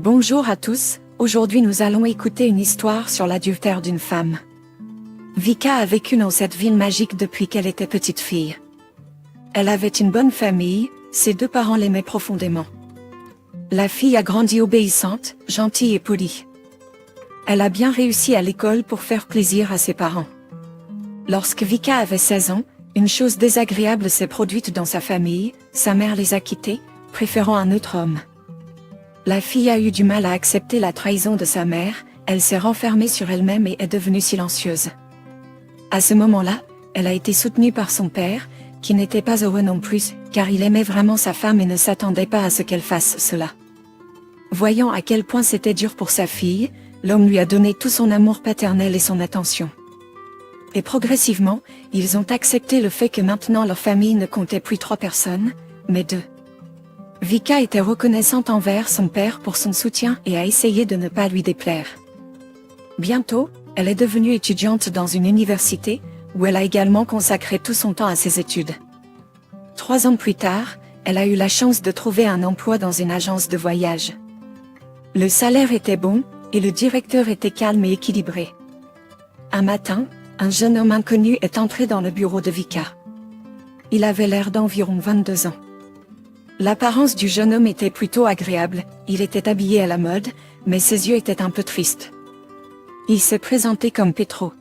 Bonjour à tous, aujourd'hui nous allons écouter une histoire sur l'adultère d'une femme. Vika a vécu dans cette ville magique depuis qu'elle était petite fille. Elle avait une bonne famille, ses deux parents l'aimaient profondément. La fille a grandi obéissante, gentille et polie. Elle a bien réussi à l'école pour faire plaisir à ses parents. Lorsque Vika avait 16 ans, une chose désagréable s'est produite dans sa famille, sa mère les a quittés, préférant un autre homme. La fille a eu du mal à accepter la trahison de sa mère, elle s'est renfermée sur elle-même et est devenue silencieuse. À ce moment-là, elle a été soutenue par son père, qui n'était pas heureux non plus, car il aimait vraiment sa femme et ne s'attendait pas à ce qu'elle fasse cela. Voyant à quel point c'était dur pour sa fille, l'homme lui a donné tout son amour paternel et son attention. Et progressivement, ils ont accepté le fait que maintenant leur famille ne comptait plus 3 personnes, mais 2. Vika était reconnaissante envers son père pour son soutien et a essayé de ne pas lui déplaire. Bientôt, elle est devenue étudiante dans une université, où elle a également consacré tout son temps à ses études. 3 ans plus tard, elle a eu la chance de trouver un emploi dans une agence de voyage. Le salaire était bon, et le directeur était calme et équilibré. Un matin, un jeune homme inconnu est entré dans le bureau de Vika. Il avait l'air d'environ 22 ans. L'apparence du jeune homme était plutôt agréable, il était habillé à la mode, mais ses yeux étaient un peu tristes. Il s'est présenté comme Petro.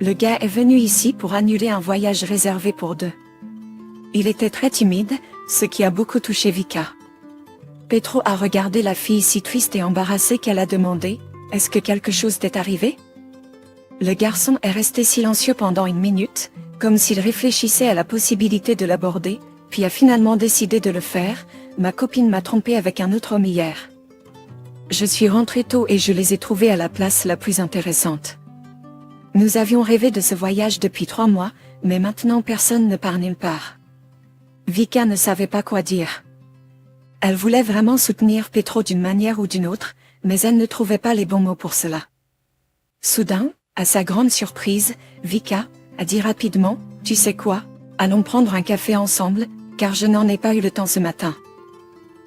Le gars est venu ici pour annuler un voyage réservé pour 2. Il était très timide, ce qui a beaucoup touché Vika. Petro a regardé la fille si triste et embarrassée qu'elle a demandé « Est-ce que quelque chose t'est arrivé ?» Le garçon est resté silencieux pendant 1 minute, comme s'il réfléchissait à la possibilité de l'aborder, puis a finalement décidé de le faire. « Ma copine m'a trompé avec un autre homme hier. Je suis rentré tôt et je les ai trouvés à la place la plus intéressante. Nous avions rêvé de ce voyage depuis 3 mois, mais maintenant personne ne part nulle part. » Vika ne savait pas quoi dire. Elle voulait vraiment soutenir Petro d'une manière ou d'une autre, mais elle ne trouvait pas les bons mots pour cela. Soudain, à sa grande surprise, Vika a dit rapidement « Tu sais quoi, allons prendre un café ensemble, car je n'en ai pas eu le temps ce matin. »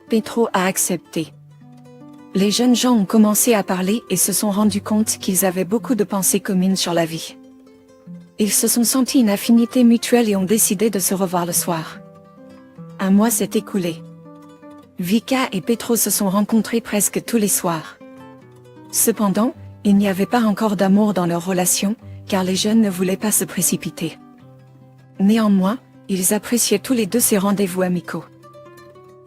Petro a accepté. Les jeunes gens ont commencé à parler et se sont rendus compte qu'ils avaient beaucoup de pensées communes sur la vie. Ils se sont sentis une affinité mutuelle et ont décidé de se revoir le soir. 1 mois s'est écoulé. Vika et Petro se sont rencontrés presque tous les soirs. Cependant, il n'y avait pas encore d'amour dans leur relation, car les jeunes ne voulaient pas se précipiter. Néanmoins, ils appréciaient tous les 2 ces rendez-vous amicaux.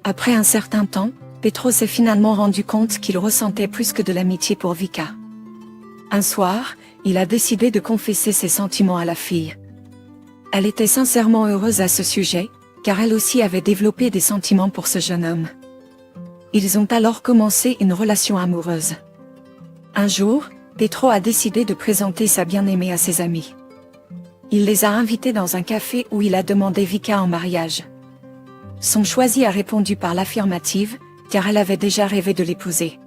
Après un certain temps, Petro s'est finalement rendu compte qu'il ressentait plus que de l'amitié pour Vika. Un soir, il a décidé de confesser ses sentiments à la fille. Elle était sincèrement heureuse à ce sujet, car elle aussi avait développé des sentiments pour ce jeune homme. Ils ont alors commencé une relation amoureuse. Un jour, Petro a décidé de présenter sa bien-aimée à ses amis. Il les a invités dans un café où il a demandé Vika en mariage. Son choisi a répondu par l'affirmative, car elle avait déjà rêvé de l'épouser.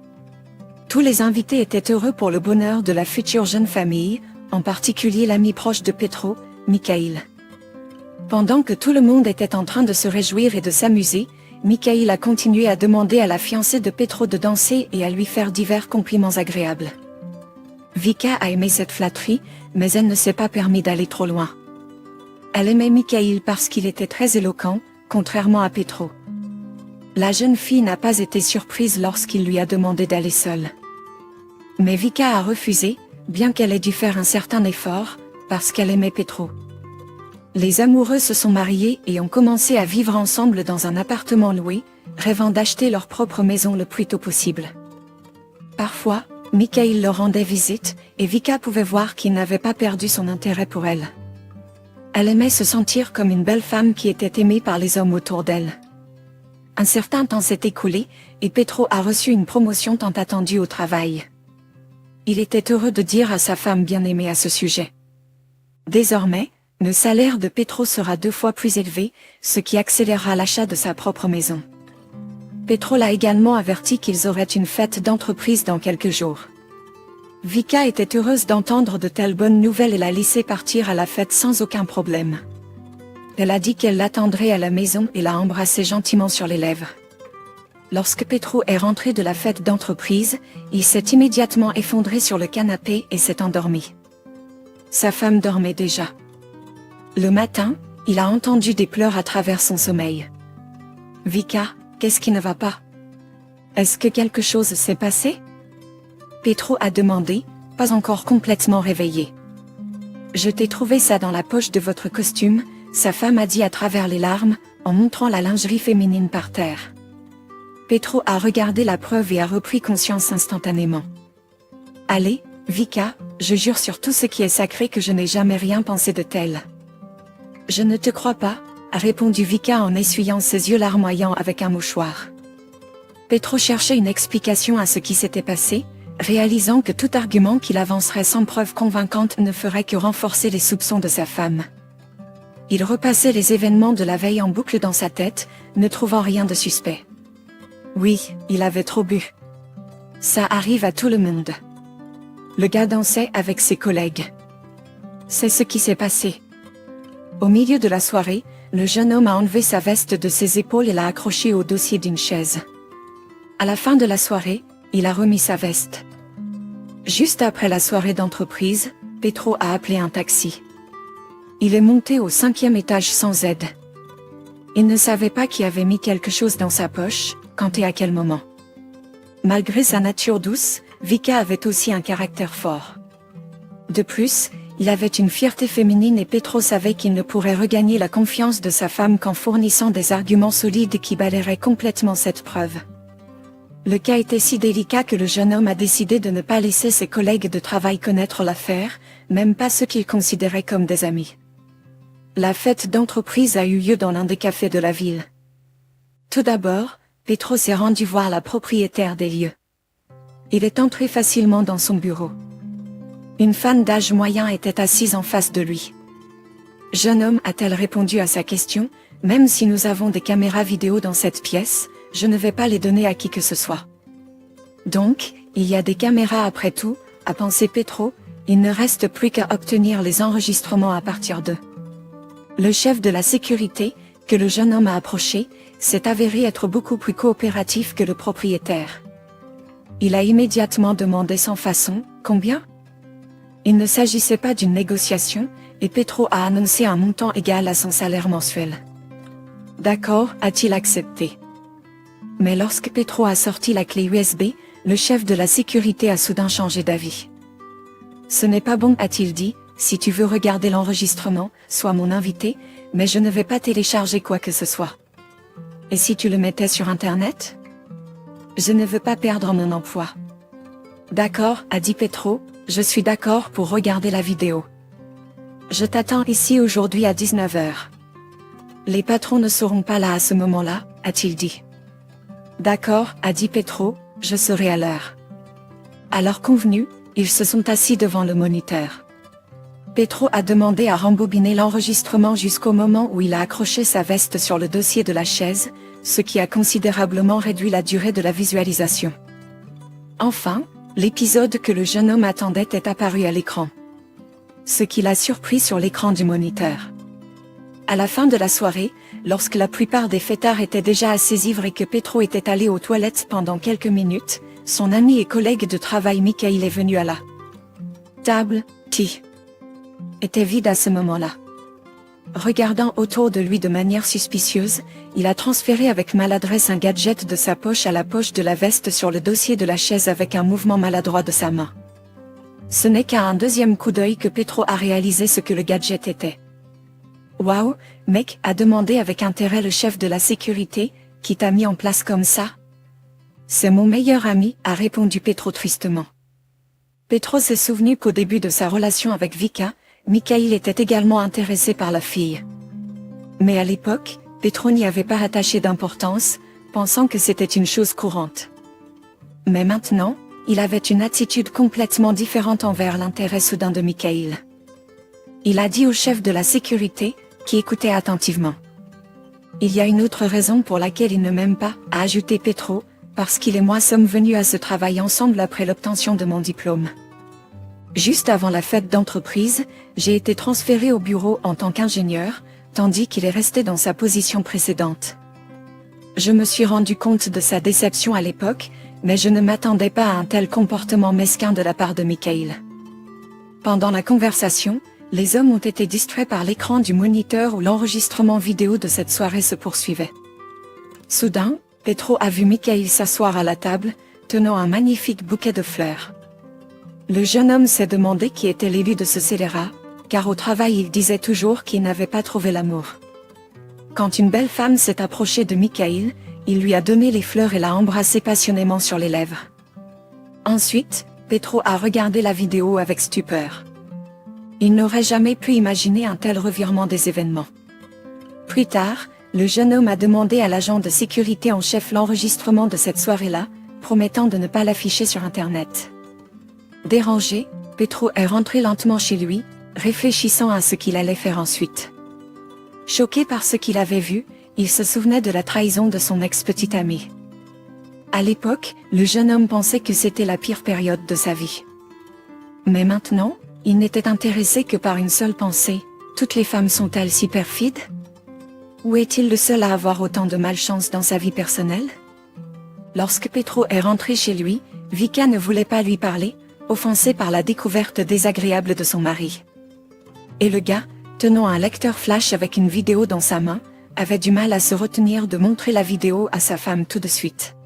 Tous les invités étaient heureux pour le bonheur de la future jeune famille, en particulier l'ami proche de Petro, Mikhail. Pendant que tout le monde était en train de se réjouir et de s'amuser, Mikhail a continué à demander à la fiancée de Petro de danser et à lui faire divers compliments agréables. Vika a aimé cette flatterie, mais elle ne s'est pas permis d'aller trop loin. Elle aimait Mikhail parce qu'il était très éloquent, contrairement à Petro. La jeune fille n'a pas été surprise lorsqu'il lui a demandé d'aller seule. Mais Vika a refusé, bien qu'elle ait dû faire un certain effort, parce qu'elle aimait Petro. Les amoureux se sont mariés et ont commencé à vivre ensemble dans un appartement loué, rêvant d'acheter leur propre maison le plus tôt possible. Parfois, Mikhail leur rendait visite, et Vika pouvait voir qu'il n'avait pas perdu son intérêt pour elle. Elle aimait se sentir comme une belle femme qui était aimée par les hommes autour d'elle. Un certain temps s'est écoulé, et Petro a reçu une promotion tant attendue au travail. Il était heureux de dire à sa femme bien-aimée à ce sujet. Désormais, le salaire de Petro sera 2 fois plus élevé, ce qui accélérera l'achat de sa propre maison. Petro l'a également averti qu'ils auraient une fête d'entreprise dans quelques jours. Vika était heureuse d'entendre de telles bonnes nouvelles et l'a laissé partir à la fête sans aucun problème. Elle a dit qu'elle l'attendrait à la maison et l'a embrassé gentiment sur les lèvres. Lorsque Petro est rentré de la fête d'entreprise, il s'est immédiatement effondré sur le canapé et s'est endormi. Sa femme dormait déjà. Le matin, il a entendu des pleurs à travers son sommeil. « Vika, qu'est-ce qui ne va pas? Est-ce que quelque chose s'est passé ?» Petro a demandé, pas encore complètement réveillé. « Je t'ai trouvé ça dans la poche de votre costume », sa femme a dit à travers les larmes, en montrant la lingerie féminine par terre. Petro a regardé la preuve et a repris conscience instantanément. « Allez, Vika, je jure sur tout ce qui est sacré que je n'ai jamais rien pensé de tel. »« Je ne te crois pas », a répondu Vika en essuyant ses yeux larmoyants avec un mouchoir. Petro cherchait une explication à ce qui s'était passé, réalisant que tout argument qu'il avancerait sans preuve convaincante ne ferait que renforcer les soupçons de sa femme. Il repassait les événements de la veille en boucle dans sa tête, ne trouvant rien de suspect. Oui, il avait trop bu. Ça arrive à tout le monde. Le gars dansait avec ses collègues. C'est ce qui s'est passé. Au milieu de la soirée, le jeune homme a enlevé sa veste de ses épaules et l'a accrochée au dossier d'une chaise. À la fin de la soirée, il a remis sa veste. Juste après la soirée d'entreprise, Petro a appelé un taxi. Il est monté au 5e étage sans aide. Il ne savait pas qui avait mis quelque chose dans sa poche, quand et à quel moment. Malgré sa nature douce, Vika avait aussi un caractère fort. De plus, il avait une fierté féminine et Petro savait qu'il ne pourrait regagner la confiance de sa femme qu'en fournissant des arguments solides qui balayeraient complètement cette preuve. Le cas était si délicat que le jeune homme a décidé de ne pas laisser ses collègues de travail connaître l'affaire, même pas ceux qu'il considérait comme des amis. La fête d'entreprise a eu lieu dans l'un des cafés de la ville. Tout d'abord, Petro s'est rendu voir la propriétaire des lieux. Il est entré facilement dans son bureau. Une femme d'âge moyen était assise en face de lui. « Jeune homme » a-t-elle répondu à sa question, « même si nous avons des caméras vidéo dans cette pièce, je ne vais pas les donner à qui que ce soit. » Donc, il y a des caméras après tout, a pensé Petro, il ne reste plus qu'à obtenir les enregistrements à partir d'eux. Le chef de la sécurité, que le jeune homme a approché, s'est avéré être beaucoup plus coopératif que le propriétaire. Il a immédiatement demandé sans façon, « Combien ?» Il ne s'agissait pas d'une négociation, et Petro a annoncé un montant égal à son salaire mensuel. « D'accord » a-t-il accepté. Mais lorsque Petro a sorti la clé USB, le chef de la sécurité a soudain changé d'avis. « Ce n'est pas bon » a-t-il dit, « si tu veux regarder l'enregistrement, sois mon invité, mais je ne vais pas télécharger quoi que ce soit. » « Et si tu le mettais sur Internet ? Je ne veux pas perdre mon emploi. »« D'accord » a dit Petro, « je suis d'accord pour regarder la vidéo. Je t'attends ici aujourd'hui à 19h. » « Les patrons ne seront pas là à ce moment-là, » a-t-il dit. « D'accord » a dit Petro, « je serai à l'heure. » À l'heure convenue, ils se sont assis devant le moniteur. Petro a demandé à rembobiner l'enregistrement jusqu'au moment où il a accroché sa veste sur le dossier de la chaise, ce qui a considérablement réduit la durée de la visualisation. Enfin, l'épisode que le jeune homme attendait est apparu à l'écran. Ce qui l'a surpris sur l'écran du moniteur. À la fin de la soirée, lorsque la plupart des fêtards étaient déjà assez ivres et que Petro était allé aux toilettes pendant quelques minutes, son ami et collègue de travail Mikhail est venu à la table, qui était vide à ce moment-là. Regardant autour de lui de manière suspicieuse, il a transféré avec maladresse un gadget de sa poche à la poche de la veste sur le dossier de la chaise avec un mouvement maladroit de sa main. Ce n'est qu'à un deuxième coup d'œil que Petro a réalisé ce que le gadget était. « Waouh, mec » a demandé avec intérêt le chef de la sécurité, « qui t'a mis en place comme ça ?»« C'est mon meilleur ami » a répondu Petro tristement. Petro s'est souvenu qu'au début de sa relation avec Vika, Mikhail était également intéressé par la fille. Mais à l'époque, Petro n'y avait pas attaché d'importance, pensant que c'était une chose courante. Mais maintenant, il avait une attitude complètement différente envers l'intérêt soudain de Mikhail. Il a dit au chef de la sécurité, qui écoutait attentivement. « Il y a une autre raison pour laquelle il ne m'aime pas » a ajouté Petro, « parce qu'il et moi sommes venus à ce travail ensemble après l'obtention de mon diplôme. Juste avant la fête d'entreprise, j'ai été transféré au bureau en tant qu'ingénieur, tandis qu'il est resté dans sa position précédente. Je me suis rendu compte de sa déception à l'époque, mais je ne m'attendais pas à un tel comportement mesquin de la part de Michael. Pendant la conversation, les hommes ont été distraits par l'écran du moniteur où l'enregistrement vidéo de cette soirée se poursuivait. Soudain, Petro a vu Michael s'asseoir à la table, tenant un magnifique bouquet de fleurs. Le jeune homme s'est demandé qui était l'élu de ce scélérat, car au travail il disait toujours qu'il n'avait pas trouvé l'amour. Quand une belle femme s'est approchée de Michael, il lui a donné les fleurs et l'a embrassé passionnément sur les lèvres. Ensuite, Petro a regardé la vidéo avec stupeur. Il n'aurait jamais pu imaginer un tel revirement des événements. Plus tard, le jeune homme a demandé à l'agent de sécurité en chef l'enregistrement de cette soirée-là, promettant de ne pas l'afficher sur Internet. Dérangé, Petro est rentré lentement chez lui, réfléchissant à ce qu'il allait faire ensuite. Choqué par ce qu'il avait vu, il se souvenait de la trahison de son ex-petite amie. À l'époque, le jeune homme pensait que c'était la pire période de sa vie. Mais maintenant, il n'était intéressé que par une seule pensée: toutes les femmes sont-elles si perfides? Ou est-il le seul à avoir autant de malchance dans sa vie personnelle? Lorsque Petro est rentré chez lui, Vika ne voulait pas lui parler, offensée par la découverte désagréable de son mari. Et le gars, tenant un lecteur flash avec une vidéo dans sa main, avait du mal à se retenir de montrer la vidéo à sa femme tout de suite.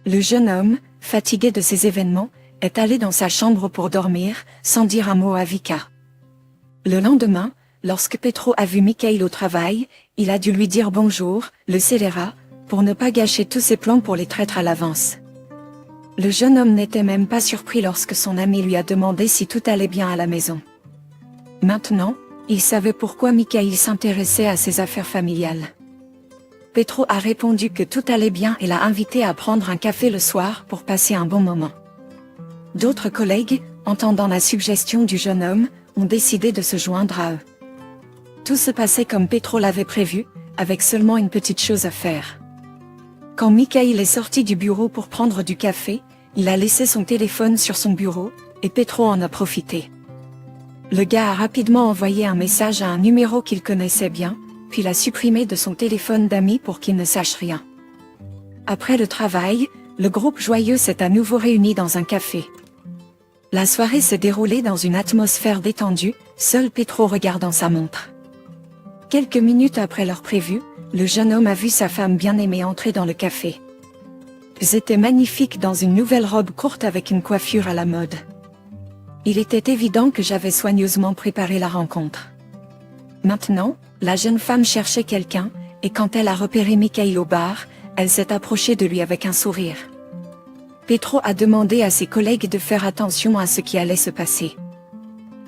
Le jeune homme, fatigué de ces événements, est allé dans sa chambre pour dormir, sans dire un mot à Vika. Le lendemain, lorsque Petro a vu Michael au travail, il a dû lui dire bonjour, le scélérat, pour ne pas gâcher tous ses plans pour les traîtres à l'avance. Le jeune homme n'était même pas surpris lorsque son ami lui a demandé si tout allait bien à la maison. Maintenant, il savait pourquoi Michael s'intéressait à ses affaires familiales. Petro a répondu que tout allait bien et l'a invité à prendre un café le soir pour passer un bon moment. D'autres collègues, entendant la suggestion du jeune homme, ont décidé de se joindre à eux. Tout se passait comme Petro l'avait prévu, avec seulement une petite chose à faire. Quand Michael est sorti du bureau pour prendre du café, il a laissé son téléphone sur son bureau, et Petro en a profité. Le gars a rapidement envoyé un message à un numéro qu'il connaissait bien, puis l'a supprimé de son téléphone d'amis pour qu'il ne sache rien. Après le travail, le groupe joyeux s'est à nouveau réuni dans un café. La soirée s'est déroulée dans une atmosphère détendue, seul Petro regardant sa montre. Quelques minutes après l'heure prévue, le jeune homme a vu sa femme bien-aimée entrer dans le café. Ils étaient magnifiques dans une nouvelle robe courte avec une coiffure à la mode. Il était évident que j'avais soigneusement préparé la rencontre. Maintenant, la jeune femme cherchait quelqu'un, et quand elle a repéré Michael au bar, elle s'est approchée de lui avec un sourire. Petro a demandé à ses collègues de faire attention à ce qui allait se passer.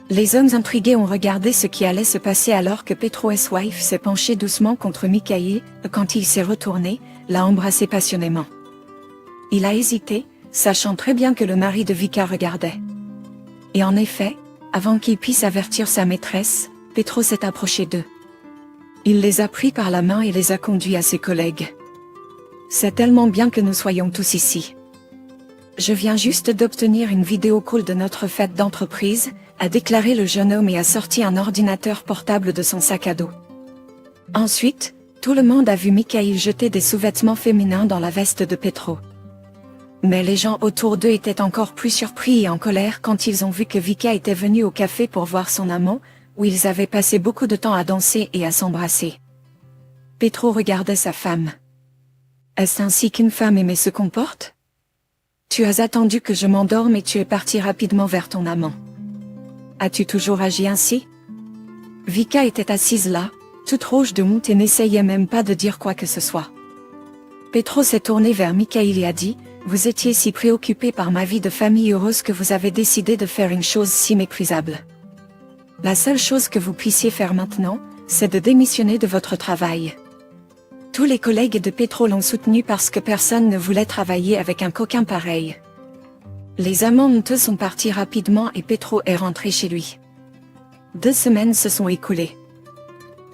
Les hommes intrigués ont regardé ce qui allait se passer alors que Petro's wife s'est penchée doucement contre Michael, quand il s'est retourné, l'a embrassé passionnément. Il a hésité, sachant très bien que le mari de Vika regardait. Et en effet, avant qu'il puisse avertir sa maîtresse, Petro s'est approché d'eux. Il les a pris par la main et les a conduits à ses collègues. C'est tellement bien que nous soyons tous ici. Je viens juste d'obtenir une vidéo call de notre fête d'entreprise, a déclaré le jeune homme et a sorti un ordinateur portable de son sac à dos. Ensuite, tout le monde a vu Michael jeter des sous-vêtements féminins dans la veste de Petro. Mais les gens autour d'eux étaient encore plus surpris et en colère quand ils ont vu que Vika était venue au café pour voir son amant, où ils avaient passé beaucoup de temps à danser et à s'embrasser. Petro regardait sa femme. Est-ce ainsi qu'une femme aimée se comporte? Tu as attendu que je m'endorme et tu es parti rapidement vers ton amant. As-tu toujours agi ainsi? Vika était assise là, toute rouge de honte et n'essayait même pas de dire quoi que ce soit. Petro s'est tourné vers Michael et a dit: vous étiez si préoccupé par ma vie de famille heureuse que vous avez décidé de faire une chose si méprisable. La seule chose que vous puissiez faire maintenant, c'est de démissionner de votre travail. Tous les collègues de Petro l'ont soutenu parce que personne ne voulait travailler avec un coquin pareil. Les amants honteux sont partis rapidement et Petro est rentré chez lui. 2 semaines se sont écoulées.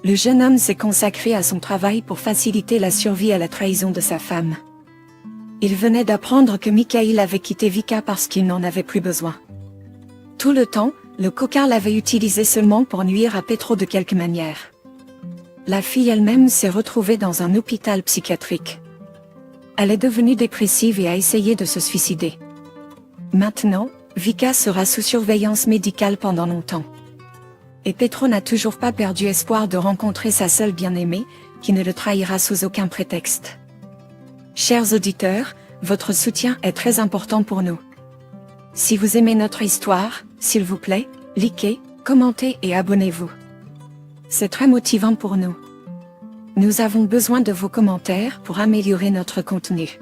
Le jeune homme s'est consacré à son travail pour faciliter la survie à la trahison de sa femme. Il venait d'apprendre que Michael avait quitté Vika parce qu'il n'en avait plus besoin. Tout le temps, le coquin l'avait utilisé seulement pour nuire à Petro de quelque manière. La fille elle-même s'est retrouvée dans un hôpital psychiatrique. Elle est devenue dépressive et a essayé de se suicider. Maintenant, Vika sera sous surveillance médicale pendant longtemps. Et Petro n'a toujours pas perdu espoir de rencontrer sa seule bien-aimée, qui ne le trahira sous aucun prétexte. Chers auditeurs, votre soutien est très important pour nous. Si vous aimez notre histoire, s'il vous plaît, likez, commentez et abonnez-vous. C'est très motivant pour nous. Nous avons besoin de vos commentaires pour améliorer notre contenu.